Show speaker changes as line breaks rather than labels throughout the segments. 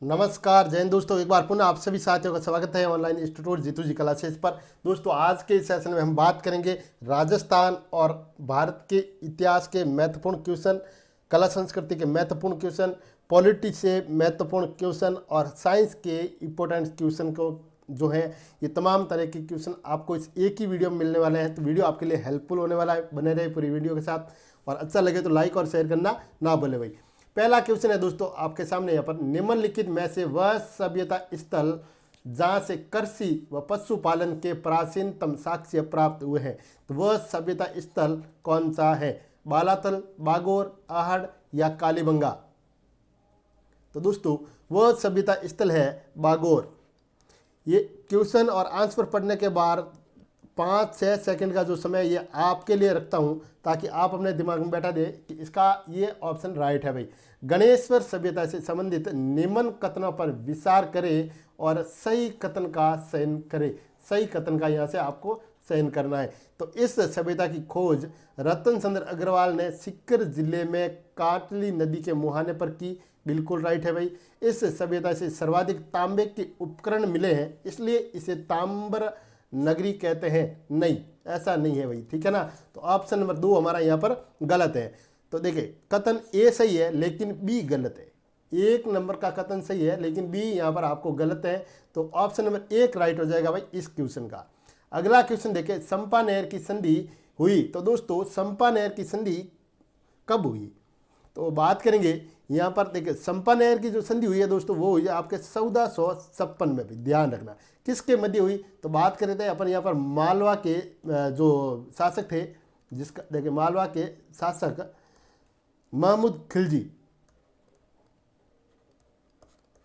नमस्कार जैन दोस्तों, एक बार पुनः आप सभी साथियों का स्वागत है ऑनलाइन इंस्टीट्यूट जीतू जी क्लासेस पर। दोस्तों आज के इस सेशन में हम बात करेंगे राजस्थान और भारत के इतिहास के महत्वपूर्ण क्वेश्चन, कला संस्कृति के महत्वपूर्ण क्वेश्चन, पॉलिटी से महत्वपूर्ण क्वेश्चन और साइंस के इम्पोर्टेंट क्वेश्चन को जो है ये तमाम तरह के क्वेश्चन आपको इस एक ही वीडियो में मिलने वाले हैं। तो वीडियो आपके लिए हेल्पफुल होने वाला है, बने रहे पूरी वीडियो के साथ और अच्छा लगे तो लाइक और शेयर करना ना भूले भाई। पहला क्वेश्चन है दोस्तों आपके सामने यहाँ पर, निम्नलिखित में से वह सभ्यता स्थल जहाँ से कृषि व पशुपालन के प्राचीनतम साक्ष्य प्राप्त हुए हैं, तो वह सभ्यता स्थल कौन सा है? बालातल, बागोर, आहड़ या कालीबंगा? तो दोस्तों वह सभ्यता स्थल है बागोर। ये क्वेश्चन और आंसर पढ़ने के बाद 5-6 सेकंड का जो समय ये आपके लिए रखता हूँ ताकि आप अपने दिमाग में बैठा दें कि इसका ये ऑप्शन राइट है भाई। गणेश्वर सभ्यता से संबंधित निम्न कथनों पर विचार करें और सही कथन का चयन करें। सही कथन का यहाँ से आपको चयन करना है। तो इस सभ्यता की खोज रतन चंद्र अग्रवाल ने सीकर जिले में काटली नदी के मुहाने पर की। बिल्कुल राइट है भाई। इस सभ्यता से सर्वाधिक तांबे के उपकरण मिले हैं, इसलिए इसे ताम्र नगरी कहते हैं। नहीं, ऐसा नहीं है भाई, ठीक है ना। तो ऑप्शन नंबर 2 हमारा यहाँ पर गलत है। तो देखिए कथन ए सही है लेकिन बी गलत है। 1 नंबर का कथन सही है लेकिन बी यहाँ पर आपको गलत है। तो ऑप्शन नंबर 1 राइट हो जाएगा भाई इस क्वेश्चन का। अगला क्वेश्चन देखिए, संपा नहर की संधि हुई। तो दोस्तों संपा नहर की संधि कब हुई? तो बात करेंगे यहाँ पर। देखिए संपा नहर की जो संधि हुई है दोस्तों वो हुई है आपके 1456 में भी, ध्यान रखना। किसके मध्य हुई? तो बात कर रहे थे अपन यहाँ पर मालवा के जो शासक थे, जिसका देखिए मालवा के शासक महमूद खिलजी,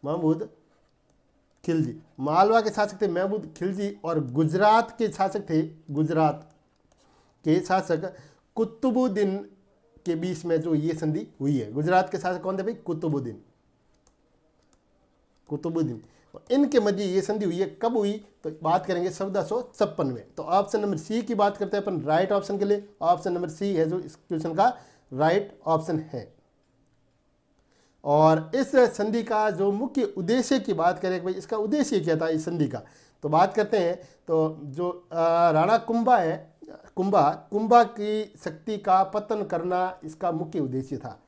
महमूद खिलजी, मालवा के शासक थे महमूद खिलजी, और गुजरात के शासक थे, गुजरात के शासक कुतुबुद्दीन के बीच में जो ये संधि हुई है। गुजरात के शासक कौन थे भाई? कुतुबुद्दीन, कुतुबुद्दीन। इनके मध्य ये संधि हुई है। कब हुई? तो बात करेंगे 1456 में। तो ऑप्शन नंबर सी की बात करते हैं अपन राइट ऑप्शन के लिए। ऑप्शन नंबर सी है जो इस क्वेश्चन का राइट ऑप्शन है। और इस संधि का जो मुख्य उद्देश्य की बात करें भाई, इसका उद्देश्य क्या था इस संधि का, तो बात करते हैं। तो जो राणा कुंभा है, कुंभा की शक्ति का पतन करना इसका मुख्य उद्देश्य था,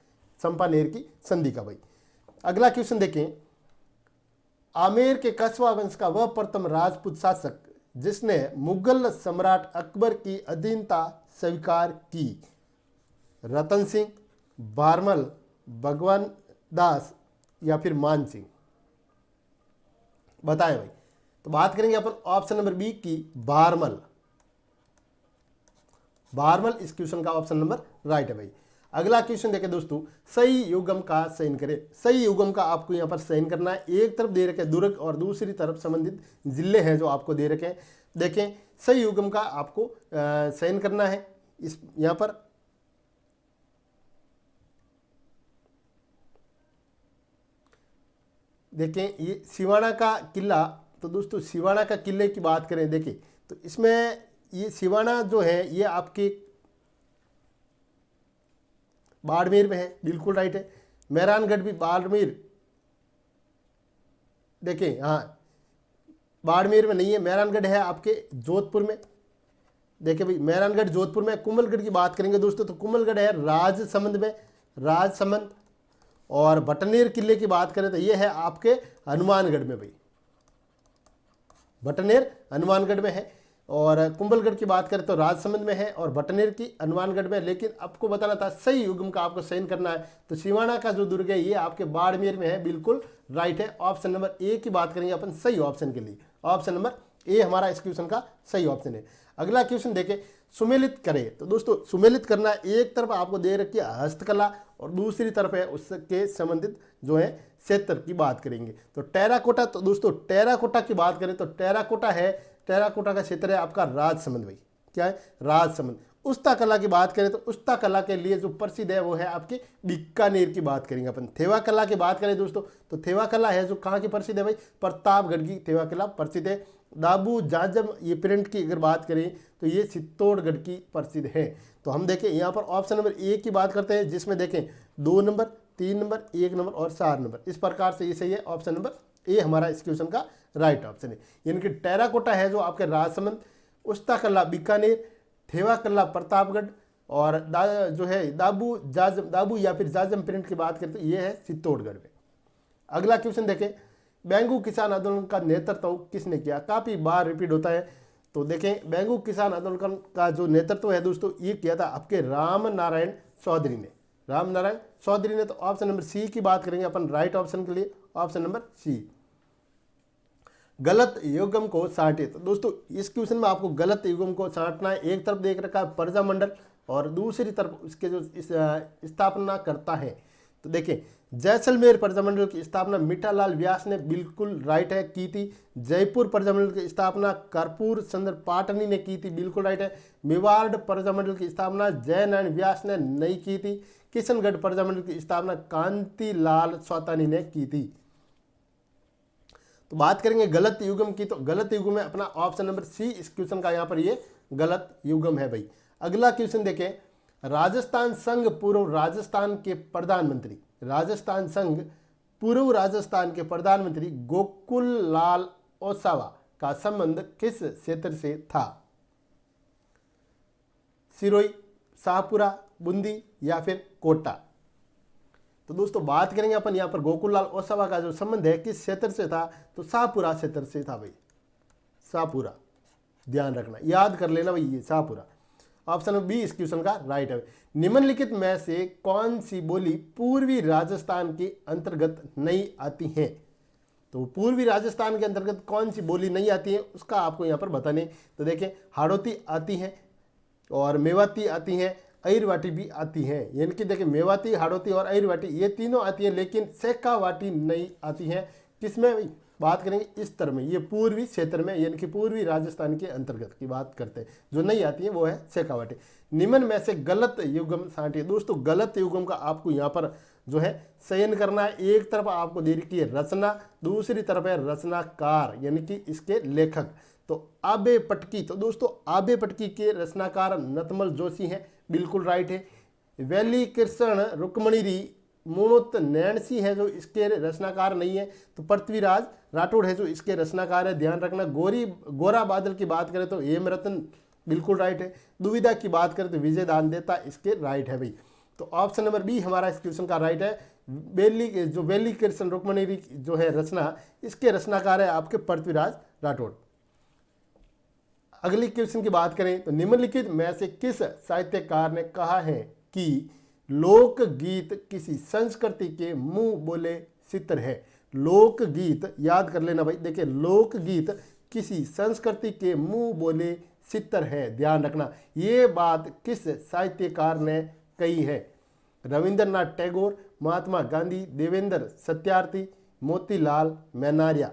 संपा नहर की संधि का भाई। अगला क्वेश्चन देखें, आमेर के कछवा वंश का वह प्रथम राजपूत शासक जिसने मुगल सम्राट अकबर की अधीनता स्वीकार की, रतन सिंह, बारमल, भगवान दास या फिर मान सिंह? बताएं भाई। तो बात करेंगे अपन ऑप्शन नंबर बी की, बारमल। बारमल इस क्वेश्चन का ऑप्शन नंबर राइट है भाई। अगला क्वेश्चन देखें दोस्तों, सही युग्म का चयन करें। सही युग्म का आपको यहाँ पर चयन करना है। एक तरफ दे रखे दुर्ग और दूसरी तरफ संबंधित जिले हैं जो आपको दे रखे हैं। देखें सही युग्म का आपको चयन करना है इस यहाँ पर। देखें ये सिवाना का किला। तो दोस्तों सिवाना का किले की बात करें, देखें तो इसमें ये सिवाना जो है ये आपके बाड़मेर में है। बिल्कुल राइट है। मेहरानगढ़ भी बाड़मेर, देखें हाँ बाड़मेर में नहीं है, मेहरानगढ़ है आपके जोधपुर में। देखिए भाई मेहरानगढ़ जोधपुर में। कुंभलगढ़ की बात करेंगे दोस्तों तो कुंभलगढ़ है राजसमंद में, राजसमंद। और भटनेर किले की बात करें तो ये है आपके हनुमानगढ़ में भाई, भटनेर हनुमानगढ़ में है। और कुंभलगढ़ की बात करें तो राजसमंद में है और भटनेर की हनुमानगढ़ में। लेकिन आपको बताना था सही युग्म का आपको चयन करना है। तो सिवाना का जो दुर्ग है ये आपके बाड़मेर में है। बिल्कुल राइट है। ऑप्शन नंबर ए की बात करेंगे अपन सही ऑप्शन के लिए। ऑप्शन नंबर ए हमारा इस क्वेश्चन का सही ऑप्शन है। अगला क्वेश्चन देखें, सुमेलित करें। तो दोस्तों सुमेलित करना, एक तरफ आपको दे रखी है हस्तकला और दूसरी तरफ है उसके संबंधित जो है क्षेत्र की बात करेंगे। तो टेराकोटा, तो दोस्तों टेराकोटा की बात करें तो टेराकोटा है, टेराकोटा का क्षेत्र है आपका राजसमंद भाई। क्या है? राजसमंद। उस्ता कला की बात करें तो उस्ता कला के लिए जो प्रसिद्ध है वो है आपकी बीकानेर की बात करेंगे अपन। थेवा कला की बात करें दोस्तों तो थेवा कला है जो कहाँ की प्रसिद्ध है भाई? प्रतापगढ़ की थेवा कला प्रसिद्ध है। दाबू जाजम ये प्रिंट की अगर बात करें तो ये चित्तौड़गढ़ की प्रसिद्ध है। तो हम देखें यहाँ पर ऑप्शन नंबर ए की बात करते हैं जिसमें देखें 2 नंबर 3 नंबर, 1 नंबर और 4 नंबर। इस प्रकार से ये सही है। ऑप्शन नंबर ए हमारा इस क्वेश्चन का राइट ऑप्शन है। यानी कि टेराकोटा है जो आपके राजसमंद, उस्ता कल्ला बीकानेर, थेवा कल्ला प्रतापगढ़ और जो है दाबू या फिर जाजम प्रिंट की बात करते हैं, ये है चित्तौड़गढ़ में। अगला क्वेश्चन देखें, बेंगू किसान आंदोलन का नेतृत्व किसने किया? काफ़ी बार रिपीट होता है। तो देखें, बेंगू किसान आंदोलन का जो नेतृत्व है दोस्तों, ये किया था आपके राम नारायण चौधरी ने। राम नारायण चौधरी ने। तो ऑप्शन नंबर सी की बात करेंगे अपन राइट ऑप्शन के लिए, ऑप्शन नंबर सी। गलत युग्म को छांटे। तो दोस्तों इस क्वेश्चन में आपको गलत युग्म को छांटना है। एक तरफ देख रखा है प्रजामंडल और दूसरी तरफ उसके जो स्थापना करता है। तो देखिए, जैसलमेर प्रजामंडल की स्थापना मीठालाल व्यास ने बिल्कुल राइट है की थी। जयपुर प्रजामंडल की स्थापना कर्पूर चंद्र पाटनी ने की थी, बिल्कुल राइट है। मेवाड़ प्रजामंडल की स्थापना जयनारायण व्यास ने नहीं की थी। किशनगढ़ प्रजामंडल की स्थापना कांतिलाल सौतानी ने की थी। तो बात करेंगे गलत युग्म की। तो गलत युग्म में अपना ऑप्शन नंबर सी इस क्वेश्चन का यहाँ पर ये गलत युग्म है भाई। अगला क्वेश्चन देखें, राजस्थान संघ पूर्व राजस्थान के प्रधानमंत्री, राजस्थान संघ पूर्व राजस्थान के प्रधानमंत्री गोकुल लाल ओसावा का संबंध किस क्षेत्र से था? सिरोही, शाहपुरा, बूंदी या फिर कोटा? तो दोस्तों बात करेंगे अपन यहाँ पर गोकुललाल ओसावा का जो संबंध है किस क्षेत्र से था? तो शाहपुरा क्षेत्र से था भाई, शाहपुरा। ध्यान रखना, याद कर लेना भाई, ये शाहपुरा। ऑप्शन नंबर बी इस क्वेश्चन का राइट है। निम्नलिखित में से कौन सी बोली पूर्वी राजस्थान के अंतर्गत नहीं आती है? तो पूर्वी राजस्थान के अंतर्गत कौन सी बोली नहीं आती है उसका आपको यहाँ पर बताने। तो देखें, हाड़ौती आती है और मेवाती आती है, अहिरवाटी भी आती है। यानी कि देखिए, मेवाती, हाड़ौती और अहिरवाटी ये तीनों आती हैं, लेकिन शेखावाटी नहीं आती है। किसमें भाई? बात करेंगे इस तरह में, ये पूर्वी क्षेत्र में, यानी कि पूर्वी राजस्थान के अंतर्गत की बात करते हैं। जो नहीं आती है वो है शेखावाटी। निम्न में से गलत युग्म छांटिए। दोस्तों गलत युग्म का आपको यहाँ पर जो है चयन करना है। एक तरफ आपको दे रखी है रचना, दूसरी तरफ है रचनाकार यानी कि इसके लेखक। तो आबे पटकी, तो दोस्तों आबे पटकी के रचनाकार नतमल जोशी हैं, बिल्कुल राइट है। वैली कृष्ण रुक्मणी मुणुत नैणसी है जो इसके रचनाकार नहीं है। तो पृथ्वीराज राठौड़ है जो इसके रचनाकार है, ध्यान रखना। गोरा बादल की बात करें तो हेमरतन बिल्कुल राइट है। दुविधा की बात करें तो विजय दानदेता इसके राइट है भाई। तो ऑप्शन नंबर बी हमारा इस क्वेश्चन का राइट है। वैली कृष्ण रुक्मणी जो है रचना, इसके रचनाकार है आपके पृथ्वीराज राठौड़। अगली क्वेश्चन की बात करें तो निम्नलिखित में से किस साहित्यकार ने कहा है कि लोकगीत किसी संस्कृति के मुंह बोले चित्र है? लोकगीत याद कर लेना भाई। देखिए, लोकगीत किसी संस्कृति के मुंह बोले चित्र है, ध्यान रखना। ये बात किस साहित्यकार ने कही है? रविंद्रनाथ टैगोर, महात्मा गांधी, देवेंद्र सत्यार्थी, मोतीलाल मेहनारिया?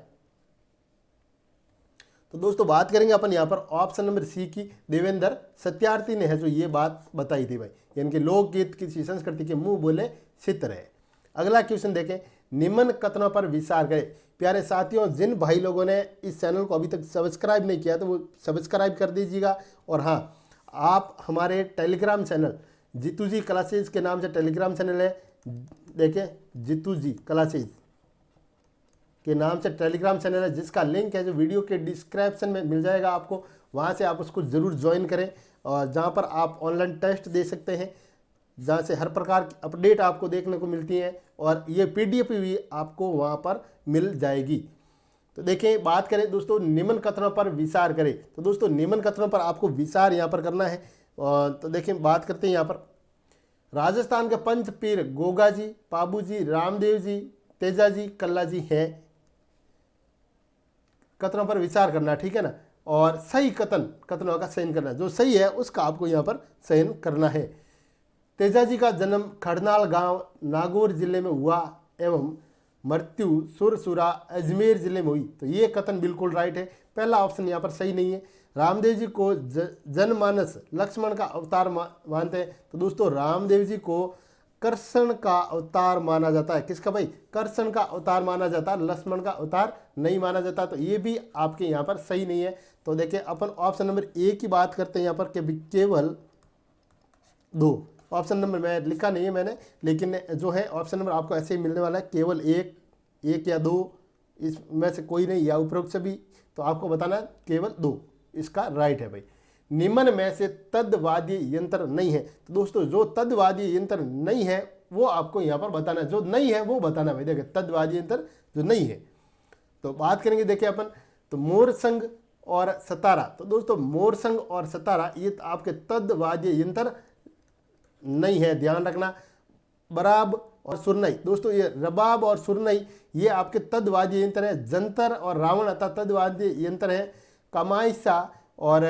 तो दोस्तों बात करेंगे अपन यहाँ पर ऑप्शन नंबर सी की, देवेंद्र सत्यार्थी ने है जो ये बात बताई थी भाई। यानी कि लोकगीत किसी संस्कृति के मुंह बोले चित्र है। अगला क्वेश्चन देखें, निम्न कथनों पर विचार करें। प्यारे साथियों, जिन भाई लोगों ने इस चैनल को अभी तक सब्सक्राइब नहीं किया तो वो सब्सक्राइब कर दीजिएगा। और हाँ, आप हमारे टेलीग्राम चैनल जीतू जी क्लासेज के नाम से टेलीग्राम चैनल है, देखें जीतू जी क्लासेज के नाम से टेलीग्राम चैनल है, जिसका लिंक है जो वीडियो के डिस्क्रिप्शन में मिल जाएगा आपको। वहाँ से आप उसको ज़रूर ज्वाइन करें, और जहाँ पर आप ऑनलाइन टेस्ट दे सकते हैं, जहाँ से हर प्रकार की अपडेट आपको देखने को मिलती है, और ये PDF भी आपको वहाँ पर मिल जाएगी। तो देखें, बात करें दोस्तों निम्न कथनों पर विचार करें। तो दोस्तों निम्न कथनों पर आपको विचार यहाँ पर करना है। तो देखें, बात करते हैं यहाँ पर राजस्थान के पंच पीर गोगा जी, पाबू जी, रामदेव जी, तेजा जी, कल्ला जी हैं। कथनों पर विचार करना, ठीक है ना। और सही कथनों का चयन करना, जो सही है उसका आपको यहाँ पर चयन करना है। तेजा जी का जन्म खड़नाल गांव नागौर जिले में हुआ एवं मृत्यु सुरसुरा अजमेर जिले में हुई। तो ये कथन बिल्कुल राइट है, पहला ऑप्शन यहाँ पर सही नहीं है। रामदेव जी को जनमानस लक्ष्मण का अवतार मानते हैं। तो दोस्तों रामदेव जी को कृष्ण का अवतार माना जाता है। किसका भाई? कृष्ण का अवतार माना जाता है, लक्ष्मण का अवतार नहीं माना जाता। तो ये भी आपके यहाँ पर सही नहीं है। तो देखिए, अपन ऑप्शन नंबर ए की बात करते हैं यहाँ पर, केवल 2 ऑप्शन नंबर मैं लिखा नहीं है मैंने, लेकिन जो है ऑप्शन नंबर आपको ऐसे ही मिलने वाला है, केवल एक या दो, इसमें से कोई नहीं या उपरोक्त सभी। तो आपको बताना है केवल दो इसका राइट है भाई। निम्न में से तद्वाद्य यंत्र नहीं है। तो दोस्तों जो तद्वाद्य यंत्र नहीं है वो आपको यहाँ पर बताना है, जो नहीं है वो बताना है भाई। देखिए तद्वाद्य यंत्र जो नहीं है, तो बात करेंगे देखिए अपन, तो मोरसंग और सतारा। तो दोस्तों मोरसंग और सतारा ये आपके तद्वाद्य यंत्र नहीं है, ध्यान रखना। बराब और सुरनई, दोस्तों ये रबाब और सुरनई ये आपके तद्वाद्य यंत्र है। जंतर और रावण अतः तद्वाद्य यंत्र है। कमाईसा और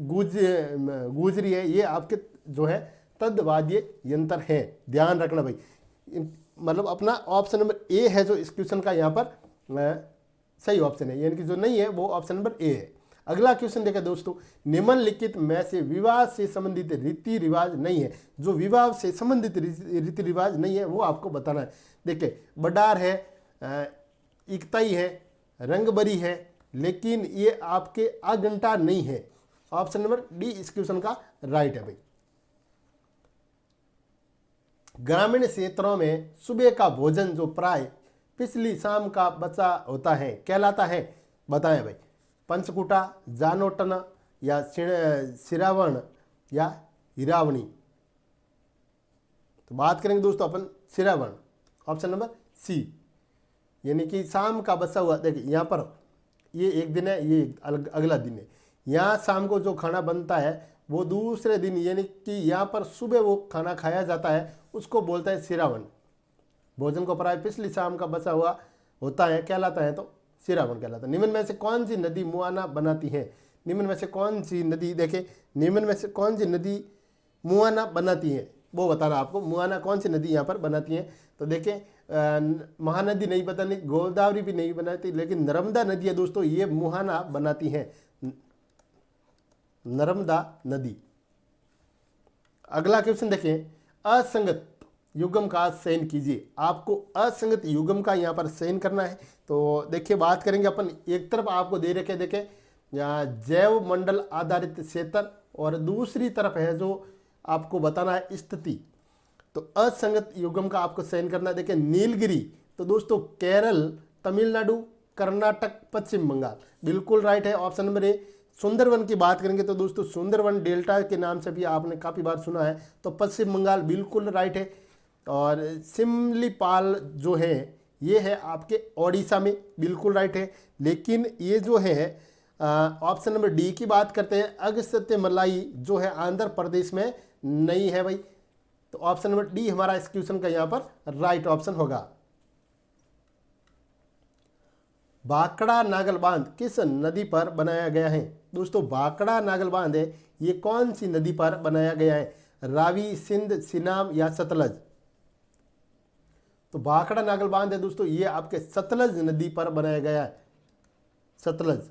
गुजरी है, ये आपके जो है तद्वाद्य यंत्र है, ध्यान रखना भाई। मतलब अपना ऑप्शन नंबर ए है जो इस क्वेश्चन का यहाँ पर सही ऑप्शन है, यानी कि जो नहीं है वो ऑप्शन नंबर ए है। अगला क्वेश्चन देखा दोस्तों, निम्नलिखित में से विवाह से संबंधित रीति रिवाज नहीं है। जो विवाह से संबंधित रीति रिवाज नहीं है वो आपको बताना है। देखिए बडार है, इकताई है, रंगबरी है, लेकिन ये आपके आगंटा नहीं है। ऑप्शन नंबर डी इस क्वेश्चन का राइट है भाई। ग्रामीण क्षेत्रों में सुबह का भोजन जो प्राय पिछली शाम का बचा होता है कहलाता है, बताएं भाई। पंचकुटा, जानोटन या सिरावण या हिरावणी। तो बात करेंगे दोस्तों अपन सिरावण, ऑप्शन नंबर सी, यानी कि शाम का बचा हुआ। देखिए यहाँ पर ये एक दिन है, ये अगला दिन है। यहाँ शाम को जो खाना बनता है वो दूसरे दिन, यानी कि यहाँ पर सुबह वो खाना खाया जाता है, उसको बोलता है सिरावण। भोजन को प्राय पिछली शाम का बचा हुआ होता है कहलाता है, तो सिरावण कहलाता है। निम्न में से कौन सी नदी मुआना बनाती है? निम्न में से कौन सी नदी, देखे निम्न में से कौन सी नदी मुआना बनाती है वो बताना आपको। मुआना कौन सी नदी यहाँ पर बनाती है? तो देखें महानदी नहीं बतानी, गोदावरी भी नहीं बनाती, लेकिन नर्मदा नदी है दोस्तों, ये मुहाना बनाती है, नर्मदा नदी। अगला क्वेश्चन देखें, असंगत युग्म का चयन कीजिए। आपको असंगत युग्म का यहाँ पर चयन करना है। तो देखिए बात करेंगे अपन, एक तरफ आपको दे रखे देखे जैव मंडल आधारित क्षेत्र और दूसरी तरफ है जो आपको बताना है स्थिति। तो असंगत युग्म का आपको चयन करना है। देखिए नीलगिरी, तो दोस्तों केरल, तमिलनाडु, कर्नाटक, पश्चिम बंगाल, बिल्कुल राइट है ऑप्शन नंबर ए। सुंदरवन की बात करेंगे तो दोस्तों सुंदरवन डेल्टा के नाम से भी आपने काफ़ी बार सुना है, तो पश्चिम बंगाल बिल्कुल राइट है। और सिमलीपाल जो है ये है आपके ओडिशा में, बिल्कुल राइट है। लेकिन ये जो है ऑप्शन नंबर डी की बात करते हैं, अगस्त्यमलाई जो है आंध्र प्रदेश में नहीं है भाई। तो ऑप्शन नंबर डी हमारा इस क्वेश्चन का यहाँ पर राइट ऑप्शन होगा। भाखड़ा नागल बांध किस नदी पर बनाया गया है? दोस्तों भाखड़ा नागल बांध है, ये कौन सी नदी पर बनाया गया है? रावी, सिंध, सिनाम या सतलज? तो भाखड़ा नागल बांध है दोस्तों, ये आपके सतलज नदी पर बनाया गया है, सतलज।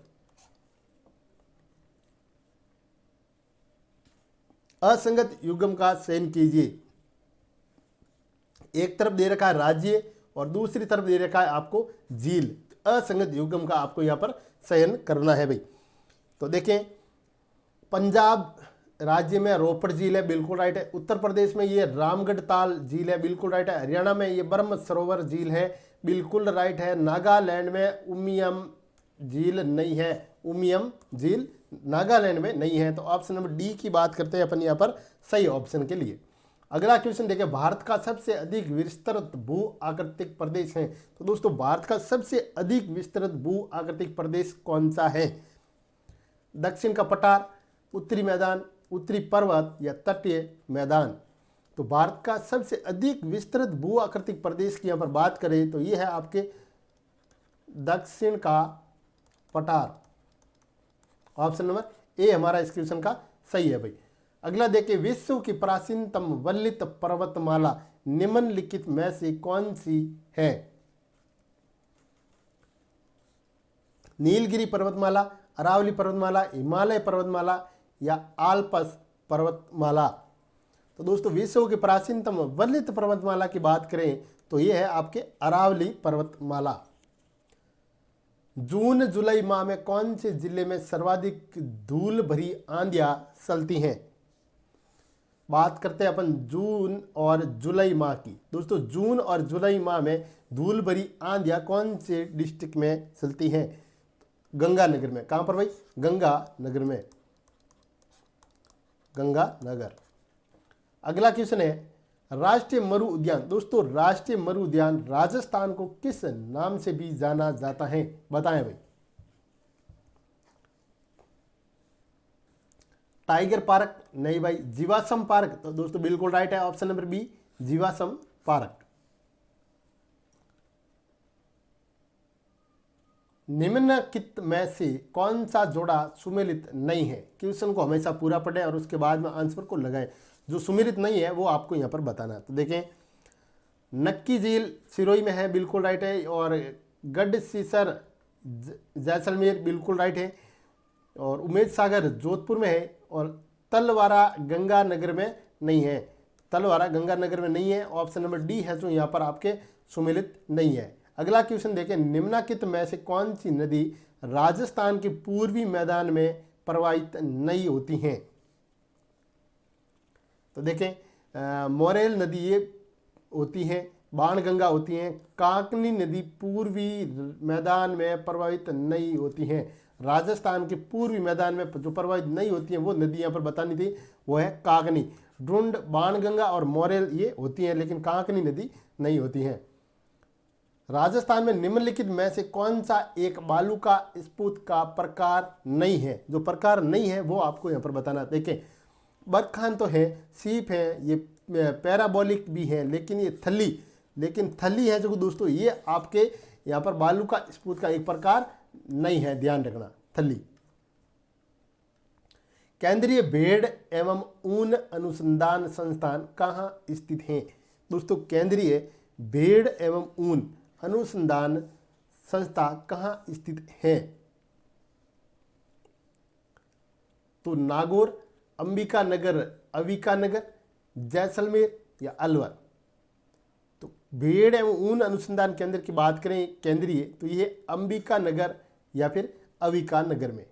असंगत युग्म का चयन कीजिए। एक तरफ दे रखा है राज्य और दूसरी तरफ दे रखा है आपको झील। असंगत युग्म का आपको यहाँ पर चयन करना है भाई। तो देखें पंजाब राज्य में रोपड़ झील है, बिल्कुल राइट है। उत्तर प्रदेश में ये रामगढ़ ताल झील है, बिल्कुल राइट है। हरियाणा में ये ब्रह्म सरोवर झील है, बिल्कुल राइट है। नागालैंड में उमियम झील नहीं है, उमियम झील नागालैंड में नहीं है। तो ऑप्शन नंबर डी की बात करते हैं अपन यहाँ पर सही ऑप्शन के लिए। अगला क्वेश्चन देखिए, भारत का सबसे अधिक विस्तृत भू आकृतिक प्रदेश है। तो दोस्तों भारत का सबसे अधिक विस्तृत भू आकृतिक प्रदेश कौन सा है? दक्षिण का पठार, उत्तरी मैदान, उत्तरी पर्वत या तटीय मैदान? तो भारत का सबसे अधिक विस्तृत भू आकृतिक प्रदेश की यहाँ पर बात करें तो ये है आपके दक्षिण का पठार। ऑप्शन नंबर ए हमारा इस क्वेश्चन का सही है भाई। अगला देखिए, विश्व की प्राचीनतम वल्लित पर्वतमाला निम्नलिखित में से कौन सी है? नीलगिरी पर्वतमाला, अरावली पर्वतमाला, हिमालय पर्वतमाला या आल्पस पर्वतमाला? तो दोस्तों विश्व की प्राचीनतम वल्लित पर्वतमाला की बात करें तो यह है आपके अरावली पर्वतमाला। जून जुलाई माह में कौन से जिले में सर्वाधिक धूल भरी आंधियां चलती हैं? बात करते हैं अपन जून और जुलाई माह की। दोस्तों जून और जुलाई माह में धूल भरी आंधियां कौन से डिस्ट्रिक्ट में चलती हैं? गंगानगर में। कहाँ पर भाई? गंगानगर में, गंगानगर। अगला क्वेश्चन है राष्ट्रीय मरु उद्यान। दोस्तों राष्ट्रीय मरु उद्यान राजस्थान को किस नाम से भी जाना जाता है? बताएं भाई। Tiger park? नहीं भाई। जीवाश्म पार्क? तो दोस्तों बिल्कुल राइट है, ऑप्शन नंबर बी, जीवाश्म पार्क। निम्नलिखित में से कौन सा जोड़ा सुमेलित नहीं है? क्वेश्चन को हमेशा पूरा पढ़ें और उसके बाद में आंसर को लगाएं। जो सुमेलित नहीं है वो आपको यहाँ पर बताना है। तो देखें, नक्की झील सिरोही में है, बिल्कुल राइट है। और गढ़सीसर जैसलमेर, बिल्कुल राइट है। और उमेद सागर जोधपुर में है। और तलवारा गंगानगर में नहीं है, तलवारा गंगानगर में नहीं है। ऑप्शन नंबर डी है जो यहाँ पर आपके सुमेलित नहीं है। अगला क्वेश्चन देखें, निम्नलिखित में से कौन सी नदी राजस्थान के पूर्वी मैदान में प्रवाहित नहीं होती हैं? तो देखें, मोरेल नदी ये होती है, बाणगंगा होती हैं, काकनी नदी पूर्वी मैदान में प्रवाहित नहीं होती हैं। राजस्थान के पूर्वी मैदान में जो प्रवाहित नहीं होती हैं वो नदी यहाँ पर बतानी थी, वो है काकनी। ढूंढ, बाणगंगा और मोरेल ये होती हैं, लेकिन काकनी नदी नहीं होती हैं। राजस्थान में निम्नलिखित में से कौन सा एक बालू का स्फूत का प्रकार नहीं है? जो प्रकार नहीं है वो आपको यहाँ पर बताना। देखें, बरखान तो है, सीप है, ये पैराबोलिक भी है, लेकिन ये थली है जो दोस्तों ये आपके यहाँ पर बालू का स्फूत का एक प्रकार नहीं है, ध्यान रखना, थली। केंद्रीय भेड़ एवं ऊन अनुसंधान संस्थान कहाँ स्थित है? दोस्तों केंद्रीय भेड़ एवं ऊन अनुसंधान संस्था कहाँ स्थित है? तो नागौर, अंबिकानगर, अविकानगर, जैसलमेर या अलवर। तो भेड़ एवं ऊन अनुसंधान केंद्र की बात करें केंद्रीय, तो ये अंबिकानगर या फिर अविकानगर में।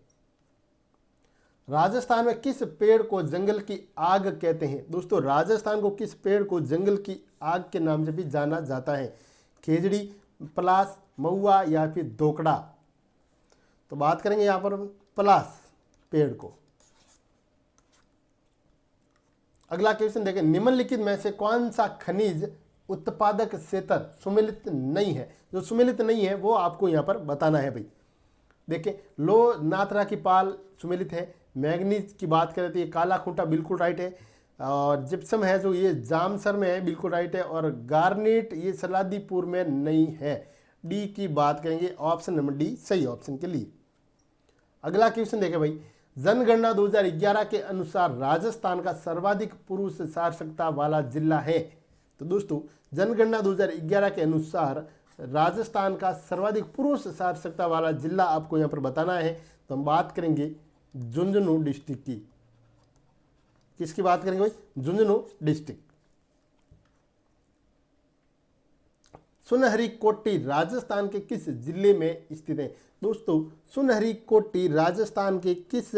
राजस्थान में किस पेड़ को जंगल की आग कहते हैं? दोस्तों राजस्थान को किस पेड़ को जंगल की आग के नाम से भी जाना जाता है? खेजड़ी, पलास, महुआ या फिर दोकड़ा? तो बात करेंगे यहाँ पर पलास पेड़ को। अगला क्वेश्चन देखें, निम्नलिखित में से कौन सा खनिज उत्पादक क्षेत्र सुमेलित नहीं है? जो सुमेलित नहीं है वो आपको यहाँ पर बताना है भाई। देखें, लो नाथरा की पाल सुमेलित है। मैग्नीज की बात करें तो ये काला खूंटा बिल्कुल राइट है। और जिप्सम है जो ये जामसर में है, बिल्कुल राइट है। और गार्नेट ये सलादीपुर में नहीं है। डी की बात करेंगे, ऑप्शन नंबर डी सही ऑप्शन के लिए। अगला क्वेश्चन देखें भाई, जनगणना 2011 के अनुसार राजस्थान का सर्वाधिक पुरुष साक्षरता वाला जिला है। तो दोस्तों जनगणना 2011 के अनुसार राजस्थान का सर्वाधिक पुरुष साक्षरता वाला जिला आपको यहाँ पर बताना है। तो हम बात करेंगे झुंझुनू डिस्ट्रिक्ट की। किसकी बात करेंगे भाई? झुंझुनू डिस्ट्रिक्ट। सुनहरी कोटी राजस्थान के किस जिले में स्थित है? दोस्तों सुनहरी कोटी राजस्थान के किस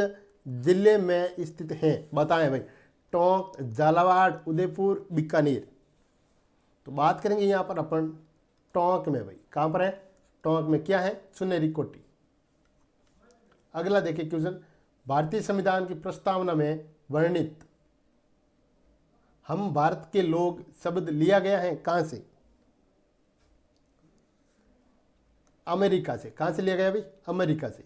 जिले में स्थित है? बताएं भाई। टोंक, झालावाड़, उदयपुर, बीकानेर? तो बात करेंगे यहाँ पर अपन टोंक में भाई। कहाँ पर है? टोंक में क्या है? सुनहरी कोटी। अगला देखिए क्वेश्चन, भारतीय संविधान की प्रस्तावना में वर्णित हम भारत के लोग शब्द लिया गया है कहाँ से? अमेरिका से। कहाँ से लिया गया भाई? अमेरिका से।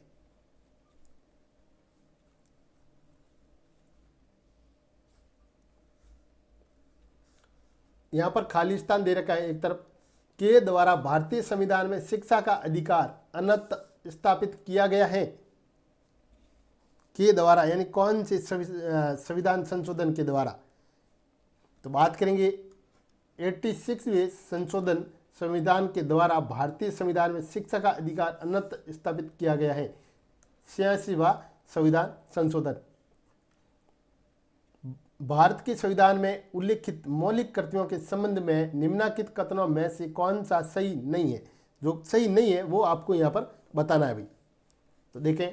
यहाँ पर खालिस्तान दे रखा है एक तरफ, के द्वारा भारतीय संविधान में शिक्षा का अधिकार अनंत स्थापित किया गया है। के द्वारा यानी कौन से संविधान संशोधन के द्वारा? तो बात करेंगे 86वें संशोधन संविधान के द्वारा भारतीय संविधान में शिक्षा का अधिकार अनंत स्थापित किया गया है। 86वां संविधान संशोधन। भारत के संविधान में उल्लिखित मौलिक कर्तव्यों के संबंध में निम्नलिखित कथनों में से कौन सा सही नहीं है? जो सही नहीं है वो आपको यहाँ पर बताना है भाई। तो देखें,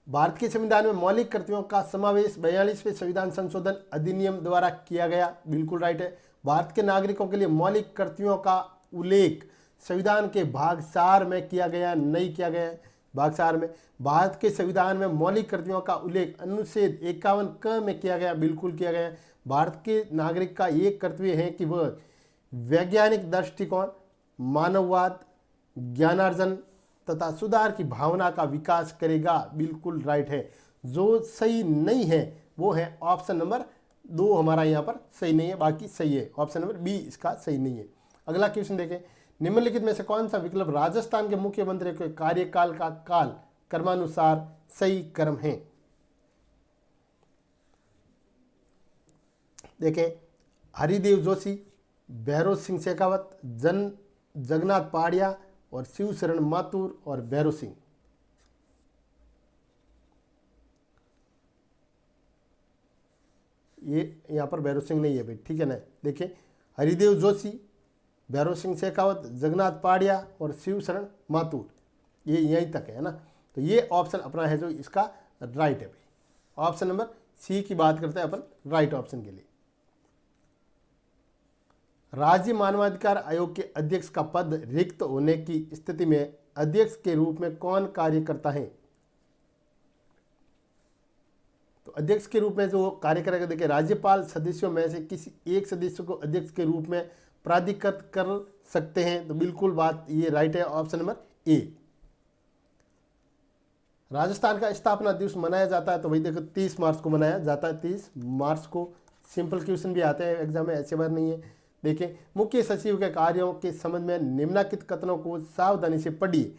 भारत के संविधान में मौलिक कर्तव्यों का समावेश 42वें संविधान संशोधन अधिनियम द्वारा किया गया, बिल्कुल राइट है। भारत के नागरिकों के लिए मौलिक कर्तव्यों का उल्लेख संविधान के भाग 4 में किया गया, नहीं किया गया है। भाग 4 में भारत के संविधान में मौलिक कर्तव्यों का उल्लेख अनुच्छेद 51 क में किया गया, बिल्कुल किया गया है। भारत के नागरिक का एक कर्तव्य है कि वह वैज्ञानिक दृष्टिकोण, मानववाद, ज्ञानार्जन तथा सुधार की भावना का विकास करेगा, बिल्कुल राइट है। जो सही नहीं है वो है ऑप्शन नंबर 2, हमारा यहाँ पर सही नहीं है, बाकी सही है। ऑप्शन नंबर बी इसका सही नहीं है। अगला क्वेश्चन देखें, निम्नलिखित में से कौन सा विकल्प राजस्थान के मुख्यमंत्री के कार्यकाल का काल क्रमानुसार सही क्रम है? देखें, हरिदेव जोशी, भैरों सिंह शेखावत, जगन्नाथ पहाड़िया और शिव शरण माथुर और भैरव सिंह। ये यहाँ पर भैरव सिंह नहीं है भाई, ठीक है ना। देखिए, हरिदेव जोशी, भैरव सिंह शेखावत, जगन्नाथ पहाड़िया और शिव शरण माथुर, ये यहीं तक है ना। तो ये ऑप्शन अपना है जो इसका राइट है भाई। ऑप्शन नंबर सी की बात करते हैं अपन राइट ऑप्शन के लिए। राज्य मानवाधिकार आयोग के अध्यक्ष का पद रिक्त होने की स्थिति में अध्यक्ष के रूप में कौन कार्य करता है? तो अध्यक्ष के रूप में जो कार्य करेगा, देखिए, राज्यपाल सदस्यों में से किसी एक सदस्य को अध्यक्ष के रूप में प्राधिकृत कर सकते हैं। तो बिल्कुल बात ये राइट है, ऑप्शन नंबर ए। राजस्थान का स्थापना दिवस मनाया जाता है, तो भाई देखो 30 मार्च को मनाया जाता है, 30 मार्च को। सिंपल क्वेश्चन भी आते हैं एग्जाम में, ऐसे बार नहीं है। देखिए, मुख्य सचिव के कार्यों के संबंध में निम्नलिखित कथनों को सावधानी से पढ़िए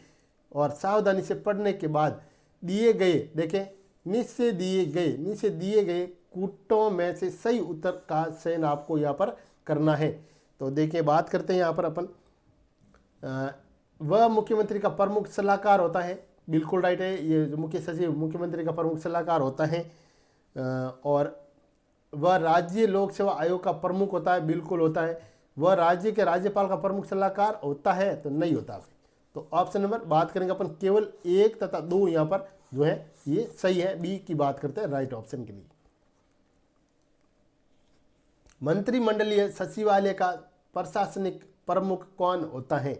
और सावधानी से पढ़ने के बाद दिए गए, देखें, नीचे दिए गए कूटों में से सही उत्तर का चयन आपको यहाँ पर करना है। तो देखिए, बात करते हैं यहाँ पर अपन, वह मुख्यमंत्री का प्रमुख सलाहकार होता है, बिल्कुल राइट है। ये जो मुख्य सचिव मुख्यमंत्री का प्रमुख सलाहकार होता है। और वह राज्य लोक सेवा आयोग का प्रमुख होता है, बिल्कुल होता है। वह राज्य के राज्यपाल का प्रमुख सलाहकार होता है, तो नहीं होता। तो ऑप्शन नंबर बात करेंगे अपन केवल 1 तथा 2 यहाँ पर जो है ये सही है, बी की बात करते हैं राइट ऑप्शन के लिए। मंत्रिमंडलीय सचिवालय का प्रशासनिक प्रमुख कौन होता है?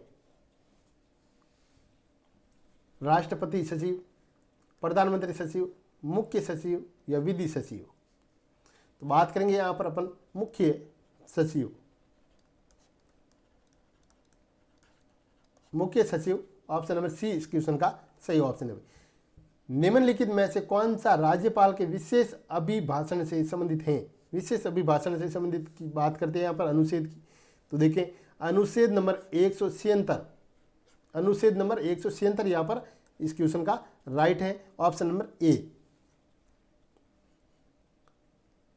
राष्ट्रपति सचिव, प्रधानमंत्री सचिव, मुख्य सचिव या विधि सचिव? तो बात करेंगे यहाँ पर अपन मुख्य सचिव। मुख्य सचिव ऑप्शन नंबर सी इस क्वेश्चन का सही ऑप्शन है। निम्नलिखित में से कौन सा राज्यपाल के विशेष अभिभाषण से संबंधित है? विशेष अभिभाषण से संबंधित की बात करते हैं यहाँ पर अनुच्छेद की। तो देखें, अनुच्छेद नंबर 176, अनुच्छेद नंबर 176 यहाँ पर इस क्वेश्चन का राइट है, ऑप्शन नंबर ए।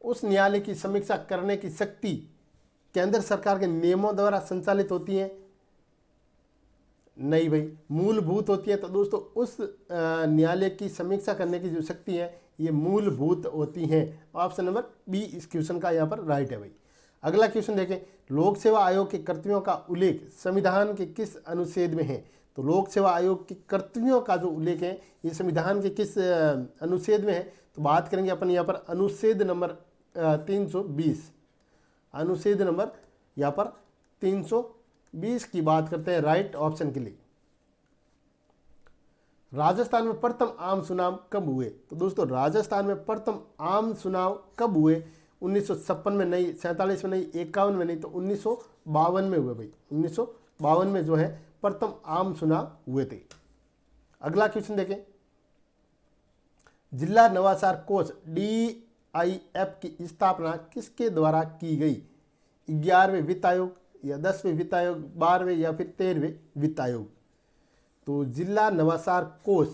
उस न्यायालय की समीक्षा करने की शक्ति केंद्र सरकार के नियमों द्वारा संचालित होती है? नहीं भाई, मूलभूत होती है। तो दोस्तों, उस न्यायालय की समीक्षा करने की जो शक्ति है ये मूलभूत होती है। ऑप्शन नंबर बी इस क्वेश्चन का यहाँ पर राइट है भाई। अगला क्वेश्चन देखें, लोक सेवा आयोग के कर्तव्यों का उल्लेख संविधान के किस अनुच्छेद में है? तो लोक सेवा आयोग के कर्तव्यों का जो उल्लेख है ये संविधान के किस अनुच्छेद में है? तो बात करेंगे अपन यहाँ पर अनुच्छेद नंबर 320, अनुच्छेद नंबर यहाँ पर 320 की बात करते हैं राइट ऑप्शन के लिए। राजस्थान में प्रथम आम चुनाव कब हुए? तो दोस्तों, राजस्थान में प्रथम आम चुनाव कब हुए? 1956 में नहीं, 47 में नहीं, 51 में नहीं, तो 1952 में हुए भाई। 1952 में जो है प्रथम आम चुनाव हुए थे। अगला क्वेश्चन देखें, जिला नवाचार कोष DIF की स्थापना किसके द्वारा की गई? 11वें वित्त आयोग या 10वें वित्त आयोग, 12वें या फिर 13वें वित्त आयोग? तो जिला नवाचार कोष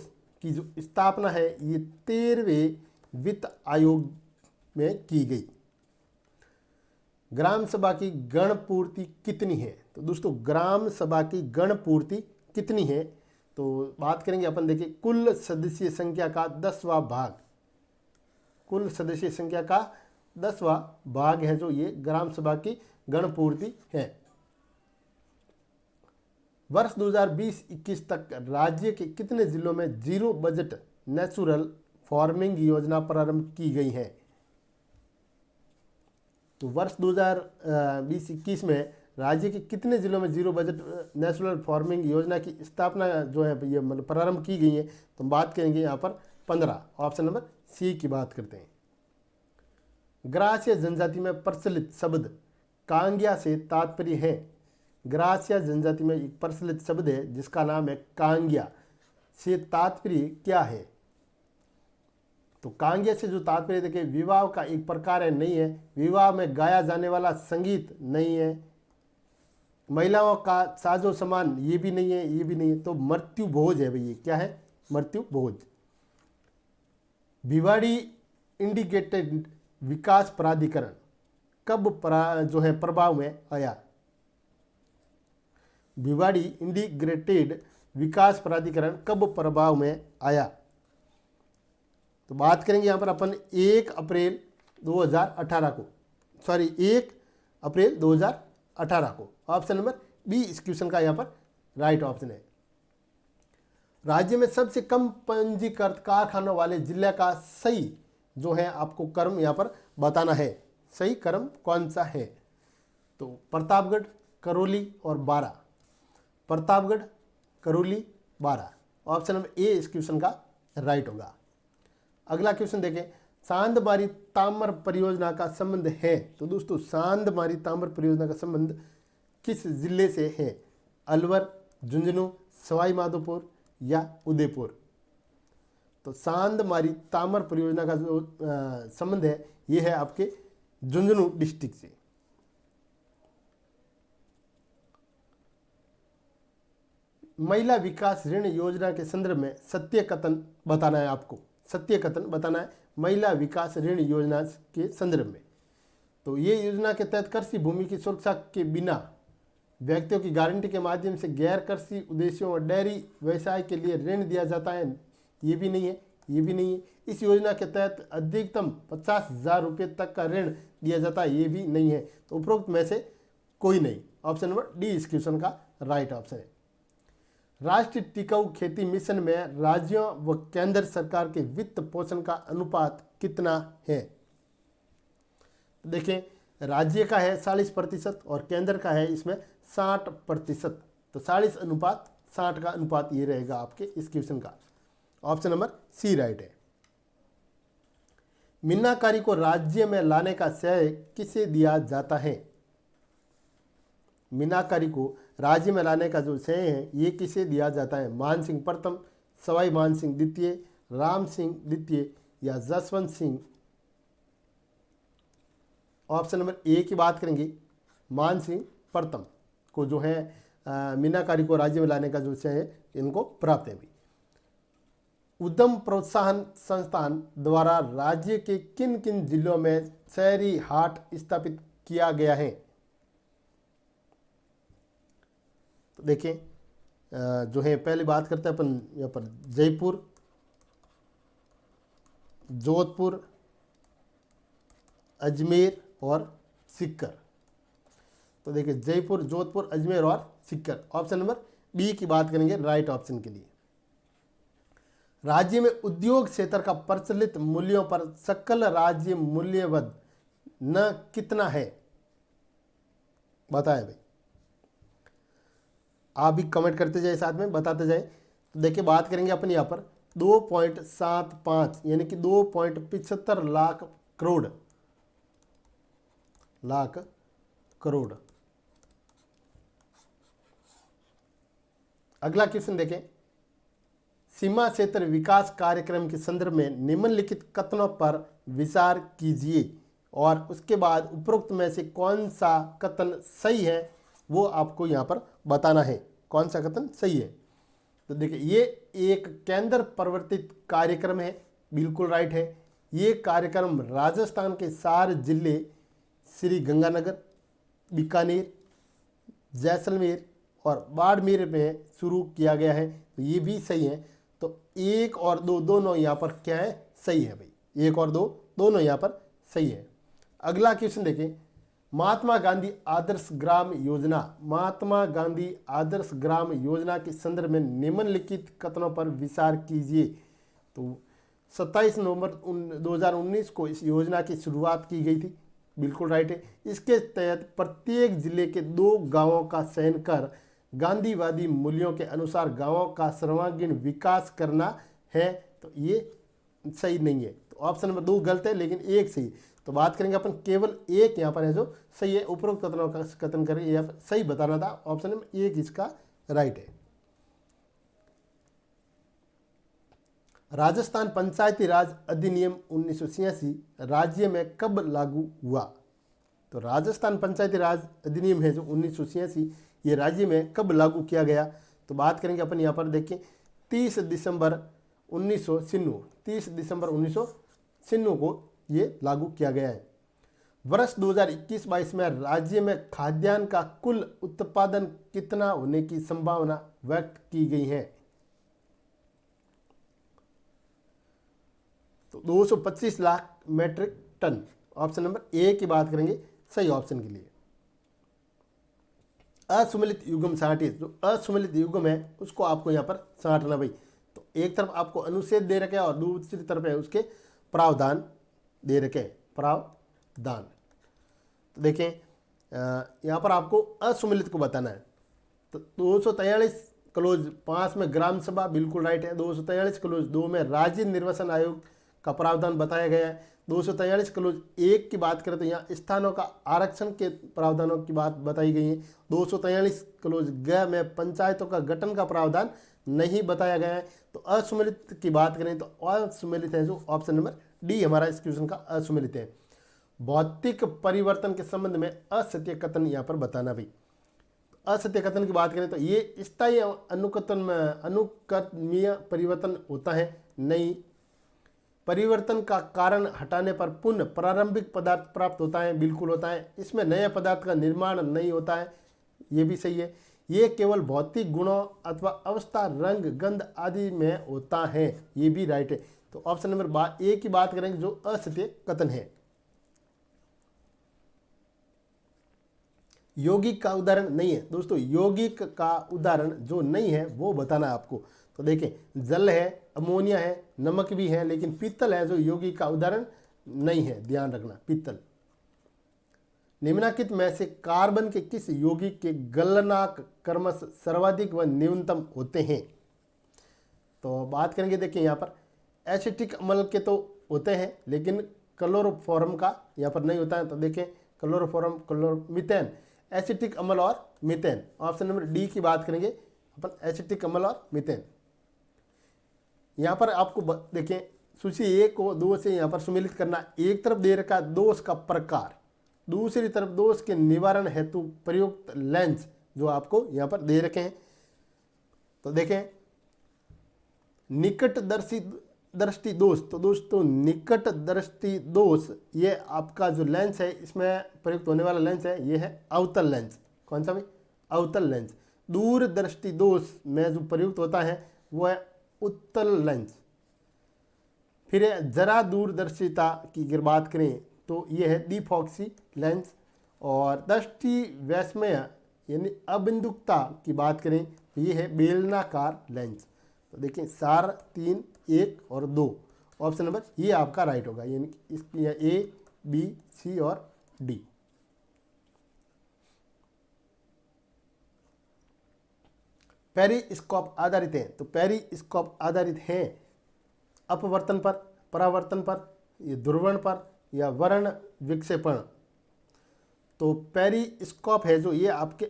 की जो स्थापना है ये 13वें वित्त आयोग में की गई। ग्राम सभा की गण पूर्ति कितनी है? तो दोस्तों, ग्राम सभा की गण पूर्ति कितनी है? तो बात करेंगे अपन, देखिए, कुल सदस्य संख्या का 10वां भाग, कुल सदस्य संख्या का 10वां भाग है जो ये ग्राम सभा की गण पूर्ति है। वर्ष 2020-21 तक राज्य के कितने जिलों में जीरो बजट नेचुरल फार्मिंग योजना प्रारंभ की गई है। तो वर्ष 2020-21 में राज्य के कितने जिलों में जीरो बजट नेशनल फार्मिंग योजना की स्थापना जो है ये मतलब प्रारंभ की गई है? तो हम बात करेंगे यहाँ पर 15, ऑप्शन नंबर सी की बात करते हैं। ग्रास्य जनजाति में प्रचलित शब्द कांग्या से तात्पर्य है। ग्रास्य जनजाति में एक प्रचलित शब्द है जिसका नाम है कांग्या, से तात्पर्य क्या है? तो कांग्या से जो तात्पर्य देखिए विवाह का एक प्रकार है, नहीं है, विवाह में गाया जाने वाला संगीत नहीं है, महिलाओं का साजो सामान ये भी नहीं है, ये भी नहीं है। तो मृत्यु भोज है भैया, क्या है? मृत्यु भोज। भिवाड़ी इंटीग्रेटेड विकास प्राधिकरण कब जो है प्रभाव में आया? भिवाड़ी इंटीग्रेटेड विकास प्राधिकरण कब प्रभाव में आया? तो बात करेंगे यहाँ पर अपन 1 अप्रैल 2018 को, 1 अप्रैल 2018 को। ऑप्शन नंबर बी इस क्वेश्चन का यहाँ पर राइट ऑप्शन है। राज्य में सबसे कम पंजीकृत कारखानों वाले जिले का सही जो है आपको क्रम यहाँ पर बताना है। सही क्रम कौन सा है? तो प्रतापगढ़, करौली और बारा। प्रतापगढ़, करौली, बारा। ऑप्शन नंबर ए इस क्वेश्चन का राइट होगा। अगला क्वेश्चन देखें, चांदमारी ताम्र परियोजना का संबंध है। तो दोस्तों चांदमारी ताम्र परियोजना का संबंध किस जिले से है? अलवर, झुंझुनू, सवाई माधोपुर या उदयपुर? तो चांदमारी ताम्र परियोजना का जो संबंध है ये है आपके झुंझुनू डिस्ट्रिक्ट से। महिला विकास ऋण योजना के संदर्भ में सत्य कथन बताना है आपको। सत्य कथन बताना है महिला विकास ऋण योजना के संदर्भ में। तो ये योजना के तहत कृषि भूमि की सुरक्षा के बिना व्यक्तियों की गारंटी के माध्यम से गैर कृषि उद्देश्यों और डेयरी व्यवसाय के लिए ऋण दिया जाता है। ये भी नहीं है, ये भी नहीं है। इस योजना के तहत अधिकतम 50,000 रुपये तक का ऋण दिया जाता है। ये भी नहीं है। तो उपरोक्त में से कोई नहीं। ऑप्शन नंबर डी इस क्वेश्चन का राइट ऑप्शन है। राष्ट्रीय टिकाऊ खेती मिशन में राज्यों व केंद्र सरकार के वित्त पोषण का अनुपात कितना है? देखें, राज्य का है 40% और केंद्र का है इसमें 60%। तो 40:60 का अनुपात ये रहेगा आपके इस क्वेश्चन का। ऑप्शन नंबर सी राइट है। मीनाकारी को राज्य में लाने का श्रेय किसे दिया जाता है? मीनाकारी को राज्य में लाने का जो श्रेय है ये किसे दिया जाता है? मान सिंह प्रथम, सवाई मान सिंह द्वितीय, राम सिंह द्वितीय या Jaswant Singh? Option number A की बात करेंगे, मान सिंह प्रथम को जो है मीनाकारी को राज्य में लाने का जो श्रेय है इनको प्राप्त है। उद्यम प्रोत्साहन संस्थान द्वारा राज्य के किन किन जिलों में शहरी हाट स्थापित किया गया है? तो देखिए जो है पहले बात करते हैं अपन यहाँ पर जयपुर, जोधपुर, अजमेर और सीकर। तो देखिए जयपुर, जोधपुर, अजमेर और सीकर। ऑप्शन नंबर बी की बात करेंगे राइट ऑप्शन के लिए। राज्य में उद्योग क्षेत्र का प्रचलित मूल्यों पर सकल राज्य मूल्यवध न कितना है? बताएं भाई, आप भी कमेंट करते जाए, साथ में बताते जाए। तो देखिए बात करेंगे अपन यहाँ पर 2.75 यानी कि 2.75 लाख करोड़। अगला क्वेश्चन देखें, सीमा क्षेत्र विकास कार्यक्रम के संदर्भ में निम्नलिखित कथनों पर विचार कीजिए और उसके बाद उपरोक्त में से कौन सा कथन सही है वो आपको यहाँ पर बताना है। कौन सा कथन सही है? तो देखिए ये एक केंद्र प्रवर्तित कार्यक्रम है, बिल्कुल राइट है। ये कार्यक्रम राजस्थान के 4 जिले श्री गंगानगर, बीकानेर, जैसलमेर और बाड़मेर में शुरू किया गया है। तो ये भी सही है। तो 1 और 2 दोनों यहाँ पर क्या है? सही है भाई। 1 और 2 दोनों यहाँ पर सही है। अगला क्वेश्चन देखें, महात्मा गांधी आदर्श ग्राम योजना, महात्मा गांधी आदर्श ग्राम योजना के संदर्भ में निम्नलिखित कथनों पर विचार कीजिए। तो 27 नवंबर 2019 को इस योजना की शुरुआत की गई थी, बिल्कुल राइट है। इसके तहत प्रत्येक जिले के 2 गांवों का चयन कर गांधीवादी मूल्यों के अनुसार गांवों का सर्वांगीण विकास करना है। तो ये सही नहीं है, तो ऑप्शन नंबर 2 गलत है, लेकिन एक सही। तो बात करेंगे अपन केवल एक यहाँ पर है जो सही है, उपरोक्त कथनों का कथन करें, यह सही बताना था, ऑप्शन नंबर 1 इसका राइट है। राजस्थान पंचायती राज अधिनियम 1986 राज्य में कब लागू हुआ? तो राजस्थान पंचायती राज अधिनियम है जो 1986, ये राज्य में कब लागू किया गया? तो बात करेंगे अपन यहाँ पर देखिए 30 दिसंबर 1996, 30 दिसंबर 1996 को ये लागू किया गया है। वर्ष 2021-22 में राज्य में खाद्यान्न का कुल उत्पादन कितना होने की संभावना व्यक्त की गई है? तो 225 lakh metric ton, option number A की बात करेंगे सही ऑप्शन के लिए। असुमिलित युग्म छांटिए, जो असुमिलित युग्म है उसको आपको यहाँ पर छांटना भाई। तो एक तरफ आपको अनुच्छेद दे रखे और दूसरी तरफ है उसके प्रावधान दे रखे, प्रावधान। तो देखें यहाँ पर आपको असुमिलित को बताना है। तो 243 क्लोज 5 में ग्राम सभा बिल्कुल राइट है। 243 क्लोज 2 में राज्य निर्वाचन आयोग का प्रावधान बताया गया है। 243 क्लोज 1 की बात करें तो यहाँ स्थानों का आरक्षण के प्रावधानों की बात बताई गई है। 243 क्लोज ग में पंचायतों का गठन का प्रावधान नहीं बताया गया है। तो असुमिलित की बात करें तो असुमिलित है जो ऑप्शन नंबर डी हमारा इस क्वेश्चन का असुमिलित है। भौतिक परिवर्तन के संबंध में असत्य कथन यहाँ पर बताना भाई। असत्य कथन की बात करें तो ये स्थायी अनुकथन में अनुकरणीय परिवर्तन होता है नहीं। परिवर्तन का कारण हटाने पर पुनः प्रारंभिक पदार्थ प्राप्त होता है, बिल्कुल होता है। इसमें नए पदार्थ का निर्माण नहीं होता है, ये भी सही है। ये केवल भौतिक गुणों अथवा अवस्था, रंग, गंध आदि में होता है, ये भी राइट है। तो ऑप्शन नंबर ए की बात करेंगे जो असत्य कथन है। यौगिक का उदाहरण नहीं है दोस्तों, यौगिक का उदाहरण जो नहीं है वो बताना है आपको। तो देखें जल है, अमोनिया है, नमक भी है, लेकिन पीतल है जो यौगिक का उदाहरण नहीं है, ध्यान रखना पीतल। निम्नलिखित में से कार्बन के किस यौगिक के गलनांक क्रमश सर्वाधिक व न्यूनतम होते हैं? तो बात करेंगे, देखिए यहाँ पर एसिटिक अम्ल के तो होते हैं लेकिन क्लोरोफॉर्म का यहाँ पर नहीं होता है। तो देखें क्लोरोफॉर्म, मीथेन, एसिटिक अम्ल और मीथेन, ऑप्शन नंबर डी की बात करेंगे अपन, एसिटिक अम्ल और मीथेन। यहाँ पर आपको देखें सूची 1 को 2 से यहाँ पर सम्मिलित करना। एक तरफ दे रखा दोष का प्रकार, दूसरी तरफ दोष के निवारण हेतु प्रयुक्त लेंस जो आपको यहाँ पर दे रखे हैं। तो देखें निकट दृष्टि दोष, तो दोस्तों निकट दृष्टि दोष ये आपका जो लेंस है इसमें प्रयुक्त होने वाला लेंस है, ये है अवतल लेंस। कौन सा भाई? अवतल लेंस। दूर दृष्टि दोष में जो प्रयुक्त होता है वो है उत्तल लेंस। फिर जरा दूरदर्शिता की अगर बात करें तो ये है डिफॉक्सी लेंस। और दृष्टि वैषम्य यानी अबिंदुकता की बात करें तो ये है बेलनाकार लेंस। तो देखिए 4, 3, 1 और 2, ऑप्शन नंबर ये आपका राइट होगा, यानी इसकी ए, बी, सी और डी। पेरिस्कोप आधारित है, तो पेरिस्कोप आधारित है अपवर्तन पर, परावर्तन पर, ये ध्रुवण पर या वर्ण विक्षेपण। तो पेरिस्कोप है जो ये आपके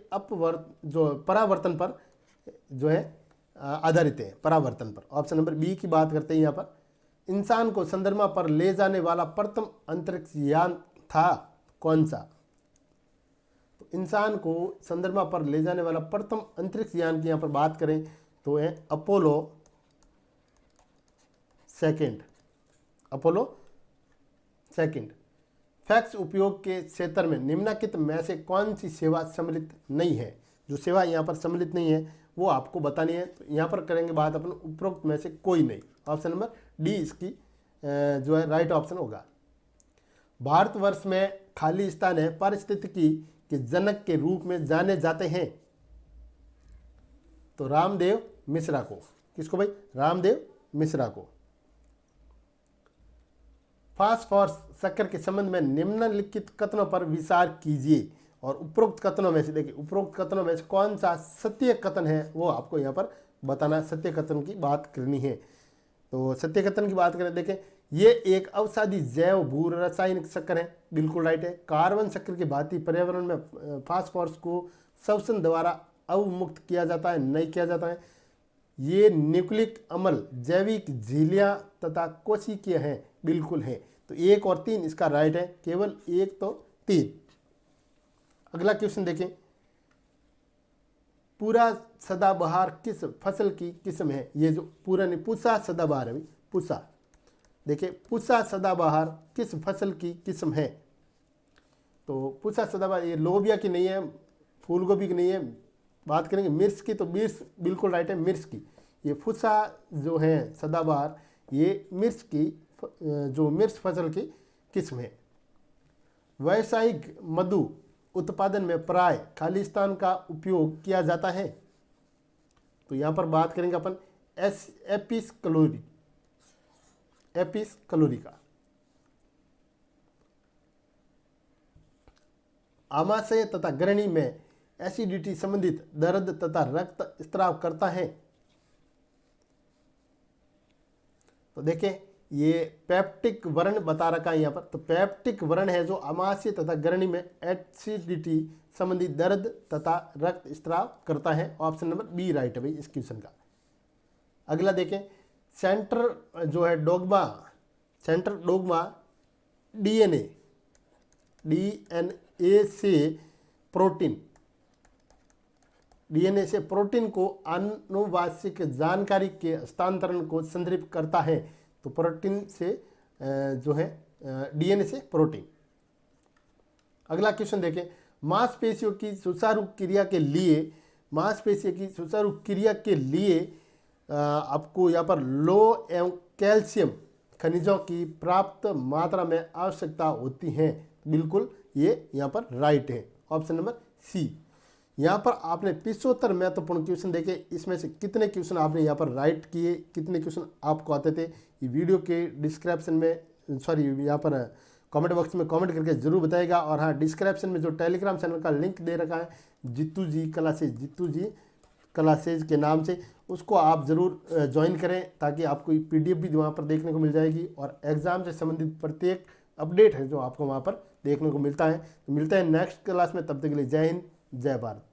जो परावर्तन पर जो है आधारित है, परावर्तन पर। ऑप्शन नंबर बी की बात करते हैं। यहाँ पर इंसान को चंद्रमा पर ले जाने वाला प्रथम अंतरिक्ष यान था कौन सा? तो इंसान को चंद्रमा पर ले जाने वाला प्रथम अंतरिक्ष यान की यहाँ पर बात करें तो है Apollo second, Apollo second. Fax उपयोग के क्षेत्र में निम्नलिखित में से कौन सी सेवा सम्मिलित नहीं है? जो सेवा यहाँ पर सम्मिलित नहीं है वो आपको बतानी है। तो यहाँ पर करेंगे बात अपन उपरोक्त में से कोई नहीं, ऑप्शन नंबर डी इसकी जो है राइट ऑप्शन होगा। भारतवर्ष में खाली स्थान है पारिस्थितिकी के जनक के रूप में जाने जाते हैं। तो रामदेव मिश्रा को। किसको भाई? रामदेव मिश्रा को। फास्फोरस शक्कर के संबंध में निम्नलिखित कथनों पर विचार कीजिए। और उपरोक्त कथनों में से देखिए, उपरोक्त कथनों में से कौन सा सत्य कथन है वो आपको यहाँ पर बताना, सत्य कथन की बात करनी है। तो सत्य कथन की बात करें, देखें, ये एक अवसादी जैव भू रासायनिक शक्कर है, बिल्कुल राइट है। कार्बन शक्कर की भांति पर्यावरण में फास्फोरस को श्वसन द्वारा अवमुक्त किया जाता है, नहीं किया जाता है। ये न्यूक्लिक अम्ल जैविक झिल्लियाँ तथा कोशिकीय हैं, बिल्कुल है। तो 1 और 3 इसका राइट है, केवल 1 तो 3। अगला क्वेश्चन देखें, पूरा सदाबहार किस फसल की किस्म है? ये जो पूरा नहीं, पूसा सदाबहार है, पूसा। देखिए, पूसा सदाबहार किस फसल की किस्म है? तो पूसा सदाबहार ये लोबिया की नहीं है, फूल गोभी की नहीं है। बात करेंगे मिर्च की, तो मिर्च बिल्कुल राइट है, मिर्च की। ये फुसा जो है सदाबहार, ये मिर्च की जो मिर्च फसल की किस्म है। व्यावसायिक मधु उत्पादन में प्राय खालिस्तान का उपयोग किया जाता है। तो यहाँ पर बात करेंगे अपन एपिस कलोरी का। आमाशय तथा ग्रहणी में एसिडिटी संबंधित दर्द तथा रक्त स्त्राव करता है। तो देखें, ये पेप्टिक वर्ण बता रखा है यहाँ पर। तो पेप्टिक वर्ण है जो आमाशय तथा ग्रहणी में एसिडिटी संबंधी दर्द तथा रक्त स्त्राव करता है। ऑप्शन नंबर बी राइट है भाई इस क्वेश्चन का। अगला देखें, सेंटर जो है डोग्मा, सेंटर डोग्मा डीएनए से प्रोटीन को आनुवांशिक जानकारी के हस्तांतरण को संदर्भित करता है। तो प्रोटीन से जो है डीएनए से प्रोटीन। अगला क्वेश्चन देखें, मांसपेशियों की सुचारू क्रिया के लिए आपको यहाँ पर लो एवं कैल्शियम खनिजों की प्राप्त मात्रा में आवश्यकता होती है। बिल्कुल ये यहाँ पर राइट है, ऑप्शन नंबर सी। यहाँ पर आपने 75 महत्वपूर्ण क्वेश्चन देखे, इसमें से कितने क्वेश्चन आपने यहाँ पर राइट किए, कितने क्वेश्चन आपको आते थे, ये वीडियो के डिस्क्रिप्शन में, यहाँ पर कमेंट बॉक्स में कमेंट करके जरूर बताइएगा। और हाँ, डिस्क्रिप्शन में जो टेलीग्राम चैनल का लिंक दे रखा है जीतू जी क्लासेज के नाम से, उसको आप ज़रूर ज्वाइन करें, ताकि आपको PDF भी वहाँ पर देखने को मिल जाएगी। और एग्ज़ाम से संबंधित प्रत्येक अपडेट है जो आपको वहाँ पर देखने को मिलता है। तो मिलते हैं नेक्स्ट क्लास में, तब तक के लिए जय हिंद, जय भारत।